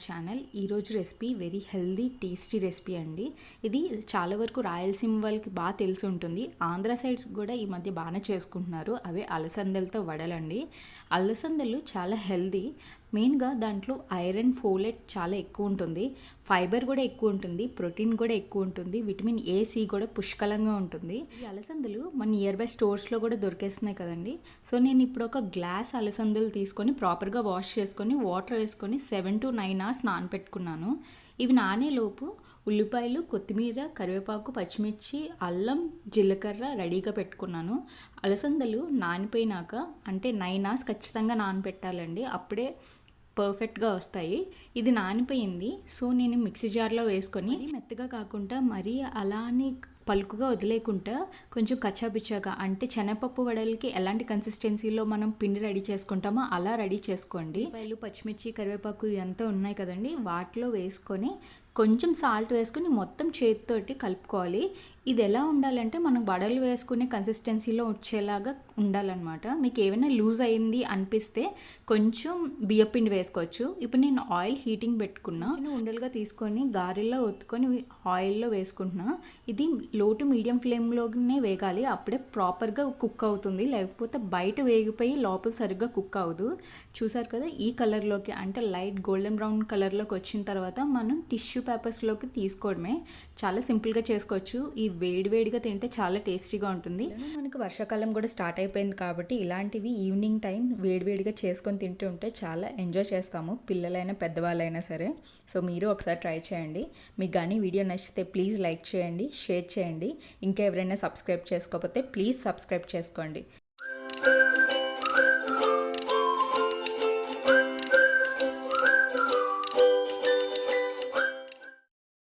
Channel. ఈరోజు recipe very healthy tasty recipe అండి. ఇది చాలా వరకు రాయలసీమ వాళ్ళకి బాగా తెలిసి ఉంటుంది. ఆంధ్ర సైడ్స్ కూడా ఈ మధ్య బాగానే చేసుకుంటున్నారు. అవే అలసందలతో వడలండి. అలసందలు చాలా హెల్దీ. మెయిన్గా దాంట్లో ఐరన్, ఫోలేట్ చాలా ఎక్కువ ఉంటుంది. ఫైబర్ కూడా ఎక్కువ ఉంటుంది. ప్రోటీన్ కూడా ఎక్కువ ఉంటుంది. విటమిన్ ఏ, సి కూడా పుష్కలంగా ఉంటుంది. ఈ అలసందలు మన నియర్ బై స్టోర్స్లో కూడా దొరికేస్తున్నాయి కదండి. సో నేను ఇప్పుడు ఒక గ్లాస్ అలసందలు తీసుకొని ప్రాపర్గా వాష్ చేసుకొని వాటర్ వేసుకొని 7 to 9 hours నానపెట్టుకున్నాను. ఇవి నానేలోపు ఉల్లిపాయలు, కొత్తిమీర, కరివేపాకు, పచ్చిమిర్చి, అల్లం, జీలకర్ర రెడీగా పెట్టుకున్నాను. అలసందలు నానిపోయినాక అంటే 9 hours ఖచ్చితంగా నానపెట్టాలండి. అప్పుడే పర్ఫెక్ట్గా వస్తాయి. ఇది నానిపోయింది. సో నేను మిక్సీ జార్లో వేసుకొని మెత్తగా కాకుండా మరీ అలా అని పలుకుగా వదిలేకుండా కొంచెం కచ్చాపిచ్చాగా అంటే శనగపప్పు వడలకి ఎలాంటి కన్సిస్టెన్సీలో మనం పిండి రెడీ చేసుకుంటామో అలా రెడీ చేసుకోండి. ఉల్లిపాయలు, పచ్చిమిర్చి, కరివేపాకు ఇదంతా ఉన్నాయి కదండి, వాటిలో వేసుకొని కొంచెం సాల్ట్ వేసుకొని మొత్తం చేతితోటి కలుపుకోవాలి. ఇది ఎలా ఉండాలంటే మనం వడలు వేసుకునే కన్సిస్టెన్సీలో వచ్చేలాగా ఉండాలన్నమాట. మీకు ఏమైనా లూజ్ అయింది అనిపిస్తే కొంచెం బియ్యపిండి వేసుకోవచ్చు. ఇప్పుడు నేను ఆయిల్ హీటింగ్ పెట్టుకున్నా. చిన్న ఉండలుగా తీసుకొని గారెల్లో ఒత్తుకొని ఆయిల్లో వేసుకుంటున్నా. ఇది లో టు మీడియం ఫ్లేమ్లోనే వేగాలి. అప్పుడే ప్రాపర్గా కుక్ అవుతుంది. లేకపోతే బయట వేగిపోయి లోపల సరిగ్గా కుక్ అవ్వదు. చూసారు కదా, ఈ కలర్లోకి అంటే లైట్ గోల్డెన్ బ్రౌన్ కలర్లోకి వచ్చిన తర్వాత మనం టిష్యూ పేపర్స్లోకి తీసుకోవడమే. చాలా సింపుల్గా చేసుకోవచ్చు. ఈ వేడివేడిగా తింటే చాలా టేస్టీగా ఉంటుంది. మనకు వర్షాకాలం కూడా స్టార్ట్ అయిపోయింది కాబట్టి ఇలాంటివి ఈవినింగ్ టైం వేడివేడిగా చేసుకొని తింటూ ఉంటే చాలా ఎంజాయ్ చేస్తాము, పిల్లలైనా పెద్దవాళ్ళైనా సరే. సో మీరు ఒకసారి ట్రై చేయండి. మీకు కానీ వీడియో నచ్చితే ప్లీజ్ లైక్ చేయండి, షేర్ చేయండి. ఇంకా ఎవరైనా సబ్స్క్రైబ్ చేసుకోకపోతే ప్లీజ్ సబ్స్క్రైబ్ చేసుకోండి.